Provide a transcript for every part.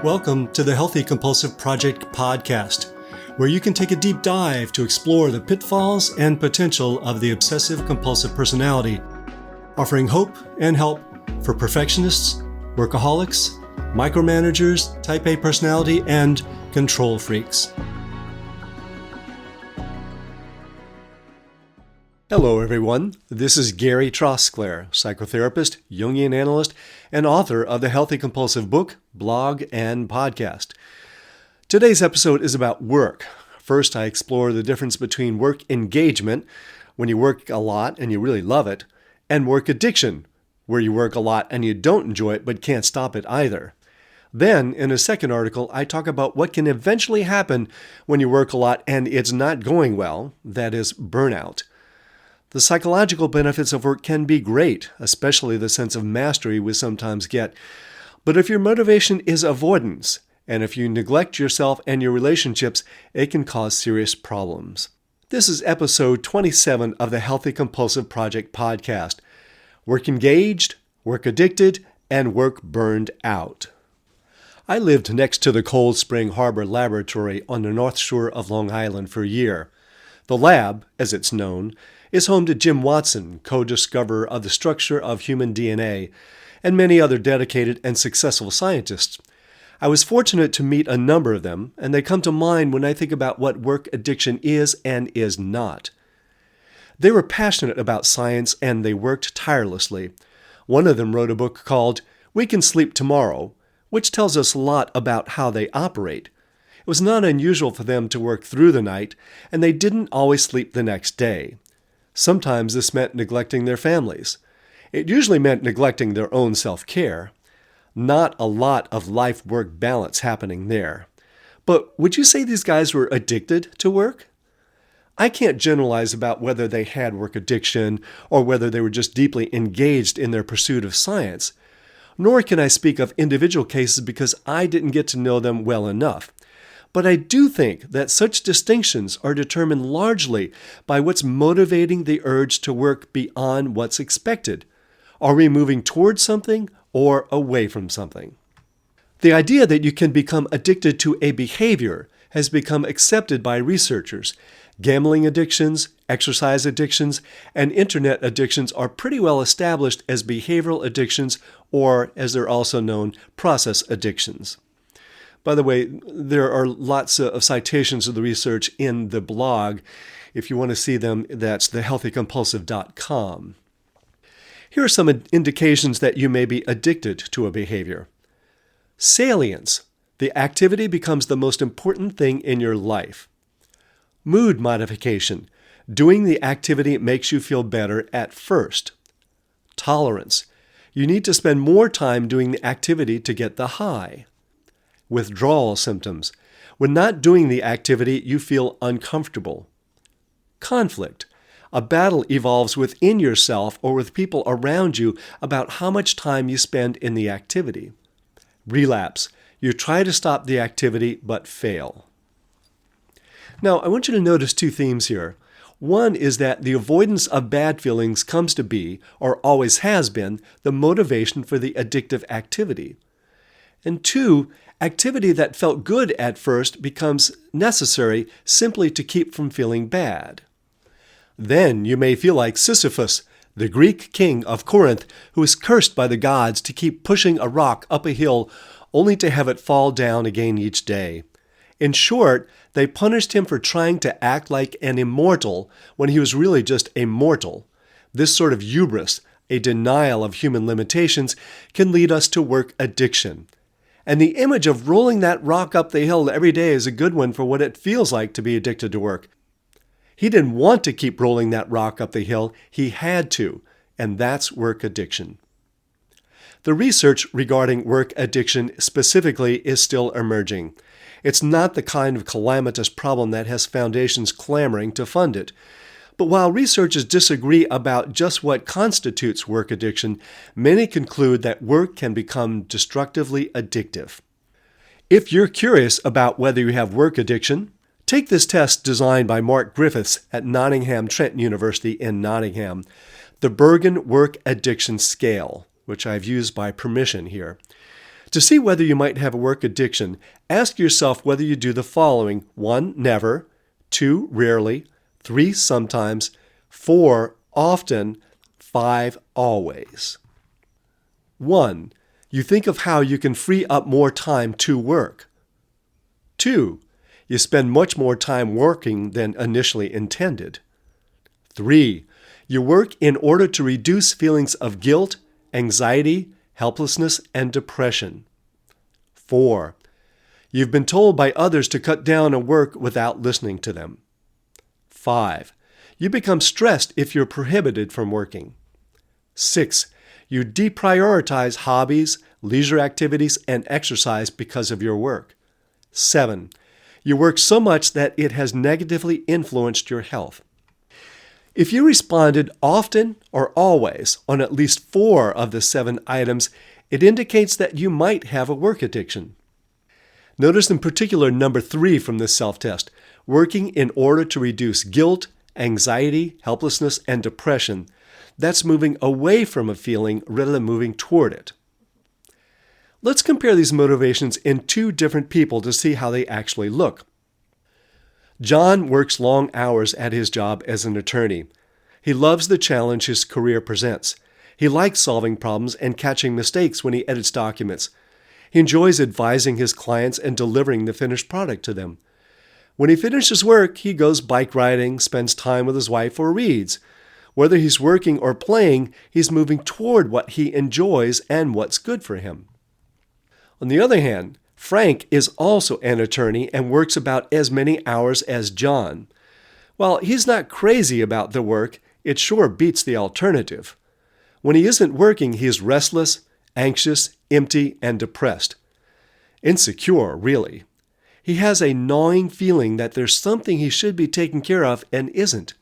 Welcome to the Healthy Compulsive Project podcast, where you can take a deep dive to explore the pitfalls and potential of the obsessive compulsive personality, offering hope and help for perfectionists, workaholics, micromanagers, type A personality, and control freaks. Hello, everyone. This is Gary Trosclair, psychotherapist, Jungian analyst, and author of the Healthy Compulsive book, blog, and podcast. Today's episode is about work. First, I explore the difference between work engagement, when you work a lot and you really love it, and work addiction, where you work a lot and you don't enjoy it but can't stop it either. Then, in a second article, I talk about what can eventually happen when you work a lot and it's not going well, that is, burnout. The psychological benefits of work can be great, especially the sense of mastery we sometimes get. But if your motivation is avoidance, and if you neglect yourself and your relationships, it can cause serious problems. This is episode 27 of the Healthy Compulsive Project podcast. Work engaged, work addicted, and work burned out. I lived next to the Cold Spring Harbor Laboratory on the North Shore of Long Island for a year. The lab, as it's known, is home to Jim Watson, co-discoverer of the structure of human DNA, and many other dedicated and successful scientists. I was fortunate to meet a number of them, and they come to mind when I think about what work addiction is and is not. They were passionate about science, and they worked tirelessly. One of them wrote a book called We Can Sleep Tomorrow, which tells us a lot about how they operate. It was not unusual for them to work through the night, and they didn't always sleep the next day. Sometimes this meant neglecting their families. It usually meant neglecting their own self-care. Not a lot of life-work balance happening there. But would you say these guys were addicted to work? I can't generalize about whether they had work addiction or whether they were just deeply engaged in their pursuit of science. Nor can I speak of individual cases because I didn't get to know them well enough. But I do think that such distinctions are determined largely by what's motivating the urge to work beyond what's expected. Are we moving towards something or away from something? The idea that you can become addicted to a behavior has become accepted by researchers. Gambling addictions, exercise addictions, and internet addictions are pretty well established as behavioral addictions, or as they're also known, process addictions. By the way, there are lots of citations of the research in the blog. If you want to see them, that's thehealthycompulsive.com. Here are some indications that you may be addicted to a behavior. Salience. The activity becomes the most important thing in your life. Mood modification. Doing the activity makes you feel better at first. Tolerance. You need to spend more time doing the activity to get the high. Withdrawal symptoms. When not doing the activity, you feel uncomfortable. Conflict. A battle evolves within yourself or with people around you about how much time you spend in the activity. Relapse. You try to stop the activity but fail. Now, I want you to notice two themes here. One is that the avoidance of bad feelings comes to be, or always has been, the motivation for the addictive activity. And two, activity that felt good at first becomes necessary simply to keep from feeling bad. Then you may feel like Sisyphus, the Greek king of Corinth, who was cursed by the gods to keep pushing a rock up a hill only to have it fall down again each day. In short, they punished him for trying to act like an immortal when he was really just a mortal. This sort of hubris, a denial of human limitations, can lead us to work addiction. And the image of rolling that rock up the hill every day is a good one for what it feels like to be addicted to work. He didn't want to keep rolling that rock up the hill. He had to, and that's work addiction. The research regarding work addiction specifically is still emerging. It's not the kind of calamitous problem that has foundations clamoring to fund it. But while researchers disagree about just what constitutes work addiction, many conclude that work can become destructively addictive. If you're curious about whether you have work addiction, take this test designed by Mark Griffiths at Nottingham Trent University in Nottingham, the Bergen Work Addiction Scale, which I've used by permission here. To see whether you might have a work addiction, ask yourself whether you do the following: 1, never; 2, rarely; 3, sometimes; 4, often; 5, always. 1. You think of how you can free up more time to work. 2. You spend much more time working than initially intended. 3. You work in order to reduce feelings of guilt, anxiety, helplessness, and depression. 4. You've been told by others to cut down on work without listening to them. 5. You become stressed if you're prohibited from working. 6. You deprioritize hobbies, leisure activities, and exercise because of your work. 7. You work so much that it has negatively influenced your health. If you responded often or always on at least 4 of the 7 items, it indicates that you might have a work addiction. Notice in particular number 3 from this self-test: working in order to reduce guilt, anxiety, helplessness, and depression. That's moving away from a feeling rather than moving toward it. Let's compare these motivations in 2 different people to see how they actually look. John works long hours at his job as an attorney. He loves the challenge his career presents. He likes solving problems and catching mistakes when he edits documents. He enjoys advising his clients and delivering the finished product to them. When he finishes work, he goes bike riding, spends time with his wife, or reads. Whether he's working or playing, he's moving toward what he enjoys and what's good for him. On the other hand, Frank is also an attorney and works about as many hours as John. While he's not crazy about the work, it sure beats the alternative. When he isn't working, he is restless, anxious, empty, and depressed. Insecure, really. He has a gnawing feeling that there's something he should be taking care of and isn't.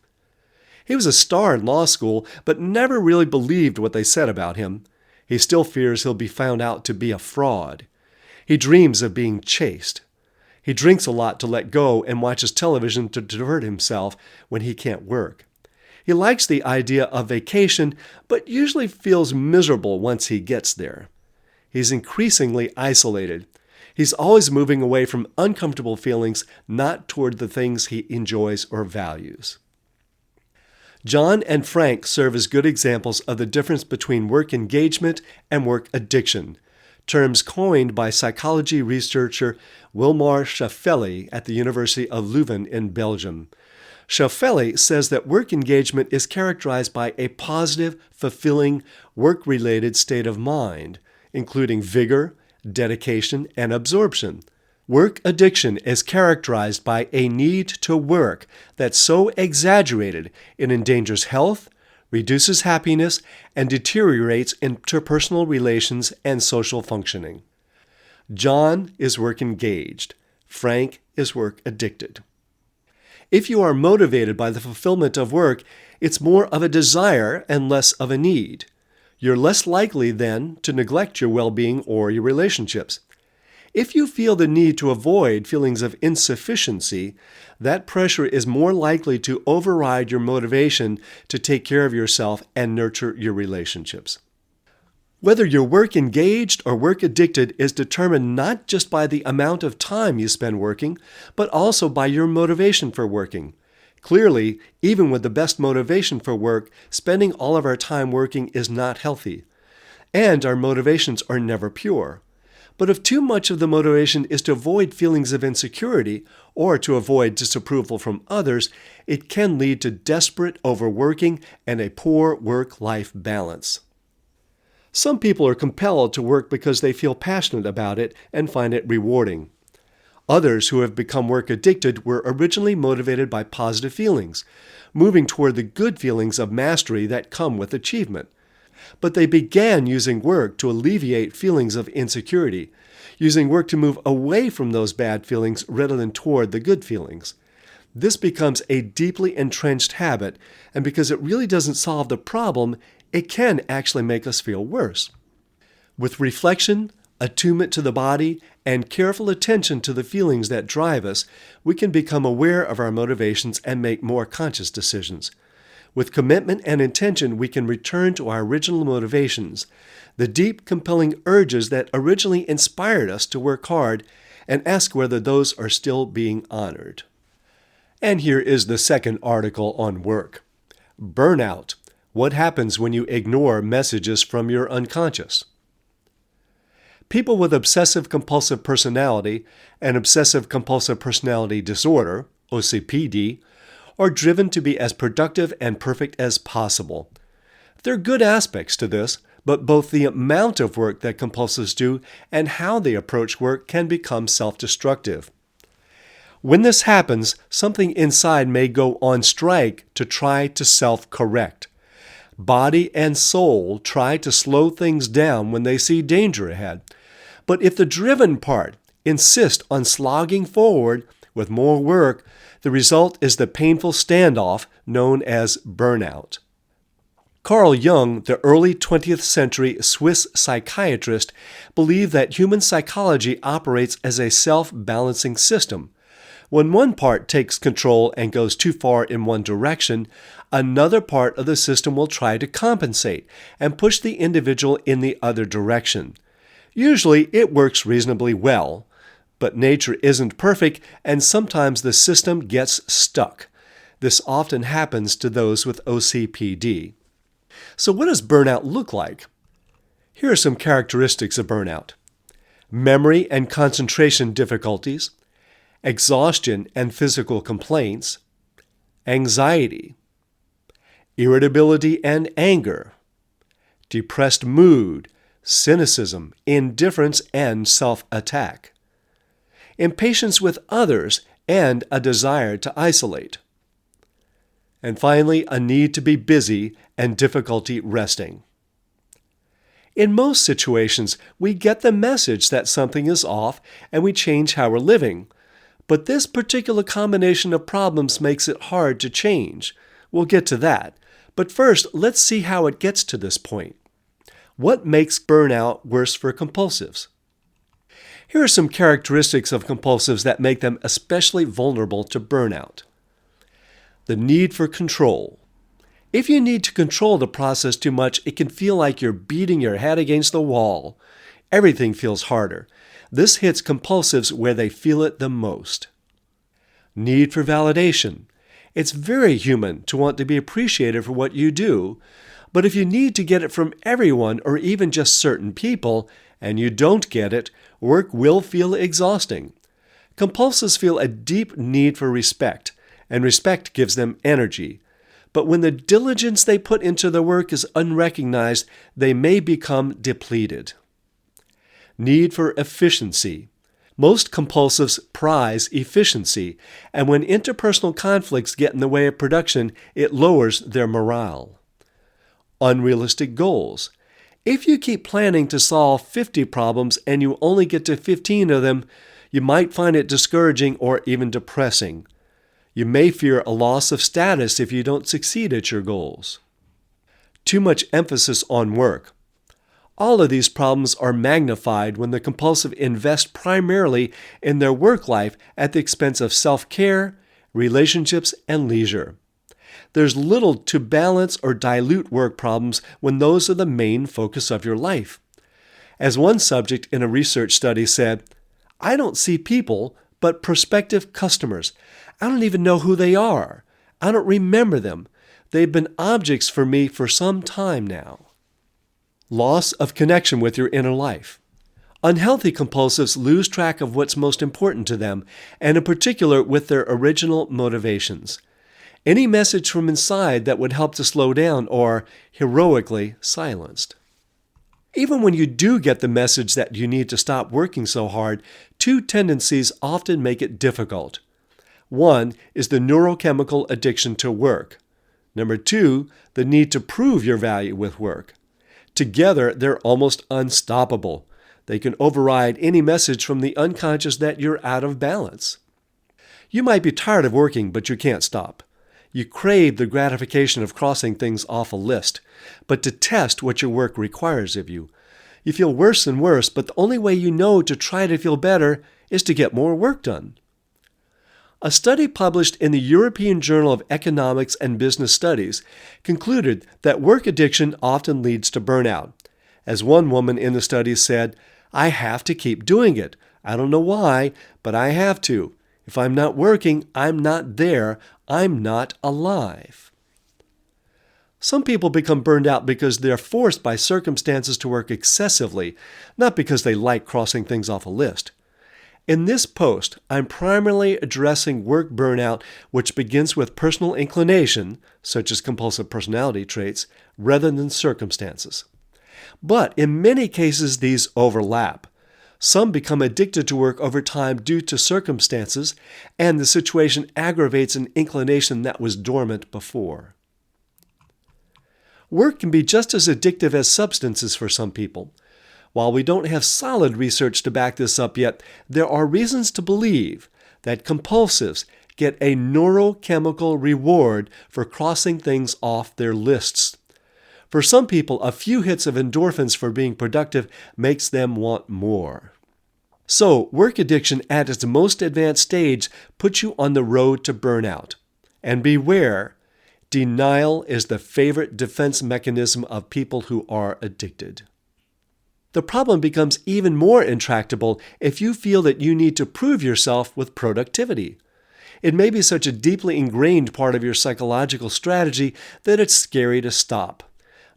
He was a star in law school, but never really believed what they said about him. He still fears he'll be found out to be a fraud. He dreams of being chaste. He drinks a lot to let go and watches television to divert himself when he can't work. He likes the idea of vacation, but usually feels miserable once he gets there. He's increasingly isolated. He's always moving away from uncomfortable feelings, not toward the things he enjoys or values. John and Frank serve as good examples of the difference between work engagement and work addiction, terms coined by psychology researcher Wilmar Schaffelli at the University of Leuven in Belgium. Schaffelli says that work engagement is characterized by a positive, fulfilling, work-related state of mind, including vigor, dedication, and absorption. Work addiction is characterized by a need to work that's so exaggerated it endangers health, reduces happiness, and deteriorates interpersonal relations and social functioning. John is work engaged. Frank is work addicted. If you are motivated by the fulfillment of work, it's more of a desire and less of a need. You're less likely, then, to neglect your well-being or your relationships. If you feel the need to avoid feelings of insufficiency, that pressure is more likely to override your motivation to take care of yourself and nurture your relationships. Whether you're work engaged or work addicted is determined not just by the amount of time you spend working, but also by your motivation for working. Clearly, even with the best motivation for work, spending all of our time working is not healthy. And our motivations are never pure. But if too much of the motivation is to avoid feelings of insecurity or to avoid disapproval from others, it can lead to desperate overworking and a poor work-life balance. Some people are compelled to work because they feel passionate about it and find it rewarding. Others who have become work addicted were originally motivated by positive feelings, moving toward the good feelings of mastery that come with achievement. But they began using work to alleviate feelings of insecurity, using work to move away from those bad feelings rather than toward the good feelings. This becomes a deeply entrenched habit, and because it really doesn't solve the problem, it can actually make us feel worse. With reflection, attunement to the body, and careful attention to the feelings that drive us, we can become aware of our motivations and make more conscious decisions. With commitment and intention, we can return to our original motivations, the deep, compelling urges that originally inspired us to work hard, and ask whether those are still being honored. And here is the second article on work. Burnout. What happens when you ignore messages from your unconscious? People with obsessive-compulsive personality and obsessive-compulsive personality disorder, OCPD, are driven to be as productive and perfect as possible. There are good aspects to this, but both the amount of work that compulsives do and how they approach work can become self-destructive. When this happens, something inside may go on strike to try to self-correct. Body and soul try to slow things down when they see danger ahead. But if the driven part insists on slogging forward with more work, the result is the painful standoff known as burnout. Carl Jung, the early 20th century Swiss psychiatrist, believed that human psychology operates as a self-balancing system. When one part takes control and goes too far in one direction, another part of the system will try to compensate and push the individual in the other direction. Usually it works reasonably well, but nature isn't perfect and sometimes the system gets stuck. This often happens to those with OCPD. So what does burnout look like? Here are some characteristics of burnout: memory and concentration difficulties, exhaustion and physical complaints, anxiety, irritability and anger, depressed mood, cynicism, indifference, and self-attack, impatience with others, and a desire to isolate. And finally, a need to be busy and difficulty resting. In most situations, we get the message that something is off and we change how we're living. But this particular combination of problems makes it hard to change. We'll get to that. But first, let's see how it gets to this point. What makes burnout worse for compulsives? Here are some characteristics of compulsives that make them especially vulnerable to burnout. The need for control. If you need to control the process too much, it can feel like you're beating your head against the wall. Everything feels harder. This hits compulsives where they feel it the most. Need for validation. It's very human to want to be appreciated for what you do, but if you need to get it from everyone or even just certain people, and you don't get it, work will feel exhausting. Compulsives feel a deep need for respect, and respect gives them energy. But when the diligence they put into the work is unrecognized, they may become depleted. Need for efficiency. Most compulsives prize efficiency, and when interpersonal conflicts get in the way of production, it lowers their morale. Unrealistic goals. If you keep planning to solve 50 problems and you only get to 15 of them, you might find it discouraging or even depressing. You may fear a loss of status if you don't succeed at your goals. Too much emphasis on work. All of these problems are magnified when the compulsive invest primarily in their work life at the expense of self-care, relationships, and leisure. There's little to balance or dilute work problems when those are the main focus of your life. As one subject in a research study said, "I don't see people, but prospective customers. I don't even know who they are. I don't remember them. They've been objects for me for some time now." Loss of connection with your inner life. Unhealthy compulsives lose track of what's most important to them, and in particular with their original motivations. Any message from inside that would help to slow down or heroically silenced. Even when you do get the message that you need to stop working so hard, two tendencies often make it difficult. One is the neurochemical addiction to work. Number two, the need to prove your value with work. Together, they're almost unstoppable. They can override any message from the unconscious that you're out of balance. You might be tired of working, but you can't stop. You crave the gratification of crossing things off a list, but detest what your work requires of you. You feel worse and worse, but the only way you know to try to feel better is to get more work done. A study published in the European Journal of Economics and Business Studies concluded that work addiction often leads to burnout. As one woman in the study said, "I have to keep doing it. I don't know why, but I have to. If I'm not working, I'm not there. I'm not alive." Some people become burned out because they're forced by circumstances to work excessively, not because they like crossing things off a list. In this post, I'm primarily addressing work burnout, which begins with personal inclination, such as compulsive personality traits, rather than circumstances. But in many cases, these overlap. Some become addicted to work over time due to circumstances, and the situation aggravates an inclination that was dormant before. Work can be just as addictive as substances for some people. While we don't have solid research to back this up yet, there are reasons to believe that compulsives get a neurochemical reward for crossing things off their lists. For some people, a few hits of endorphins for being productive makes them want more. So, work addiction at its most advanced stage puts you on the road to burnout. And beware, denial is the favorite defense mechanism of people who are addicted. The problem becomes even more intractable if you feel that you need to prove yourself with productivity. It may be such a deeply ingrained part of your psychological strategy that it's scary to stop.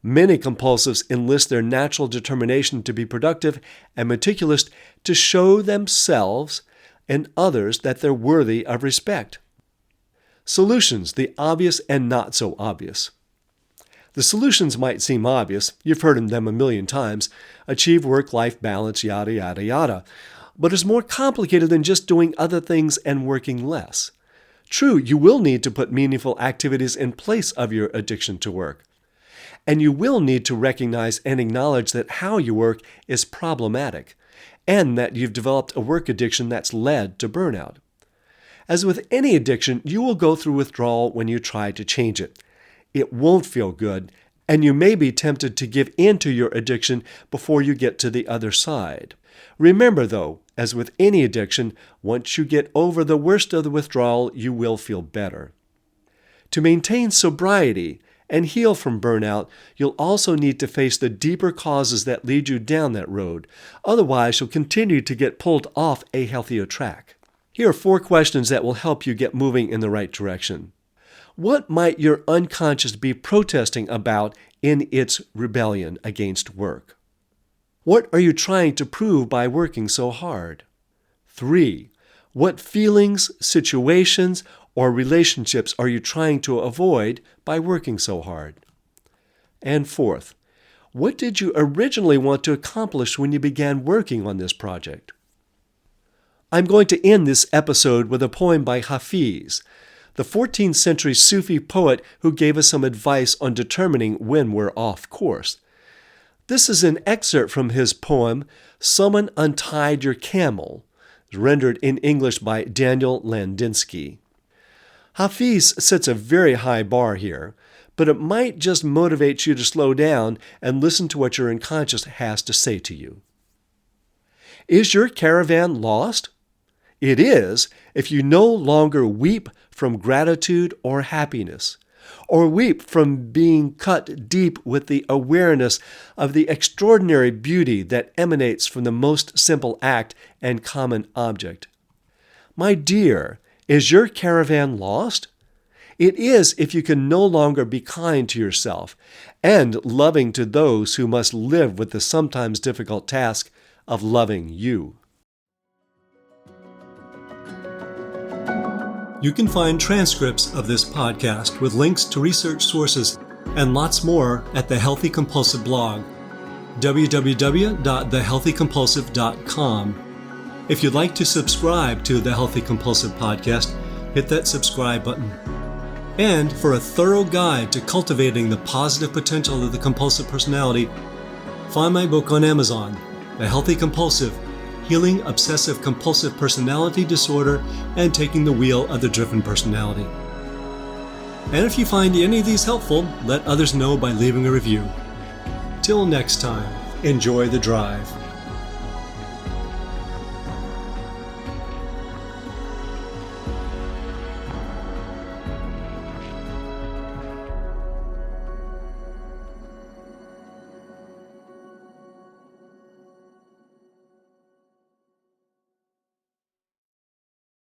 Many compulsives enlist their natural determination to be productive and meticulous to show themselves and others that they're worthy of respect. Solutions, the obvious and not so obvious. The solutions might seem obvious. You've heard of them a million times. Achieve work-life balance, yada, yada, yada. But it's more complicated than just doing other things and working less. True, you will need to put meaningful activities in place of your addiction to work. And you will need to recognize and acknowledge that how you work is problematic, and that you've developed a work addiction that's led to burnout. As with any addiction, you will go through withdrawal when you try to change it. It won't feel good, and you may be tempted to give in to your addiction before you get to the other side. Remember, though, as with any addiction, once you get over the worst of the withdrawal, you will feel better. To maintain sobriety and heal from burnout, you'll also need to face the deeper causes that lead you down that road. Otherwise, you'll continue to get pulled off a healthier track. Here are 4 questions that will help you get moving in the right direction. What might your unconscious be protesting about in its rebellion against work? What are you trying to prove by working so hard? 3. What feelings, situations, or relationships are you trying to avoid by working so hard? And 4th, what did you originally want to accomplish when you began working on this project? I'm going to end this episode with a poem by Hafiz, the 14th century Sufi poet who gave us some advice on determining when we're off course. This is an excerpt from his poem, Someone Untied Your Camel, rendered in English by Daniel Landinsky. Hafiz sets a very high bar here, but it might just motivate you to slow down and listen to what your unconscious has to say to you. Is your caravan lost? It is if you no longer weep from gratitude or happiness, or weep from being cut deep with the awareness of the extraordinary beauty that emanates from the most simple act and common object. My dear, is your caravan lost? It is if you can no longer be kind to yourself and loving to those who must live with the sometimes difficult task of loving you. You can find transcripts of this podcast with links to research sources and lots more at the Healthy Compulsive blog, www.thehealthycompulsive.com. If you'd like to subscribe to the Healthy Compulsive podcast, hit that subscribe button. And for a thorough guide to cultivating the positive potential of the compulsive personality, find my book on Amazon, The Healthy Compulsive: Healing Obsessive Compulsive Personality Disorder and Taking the Wheel of the Driven Personality. And if you find any of these helpful, let others know by leaving a review. Till next time, enjoy the drive.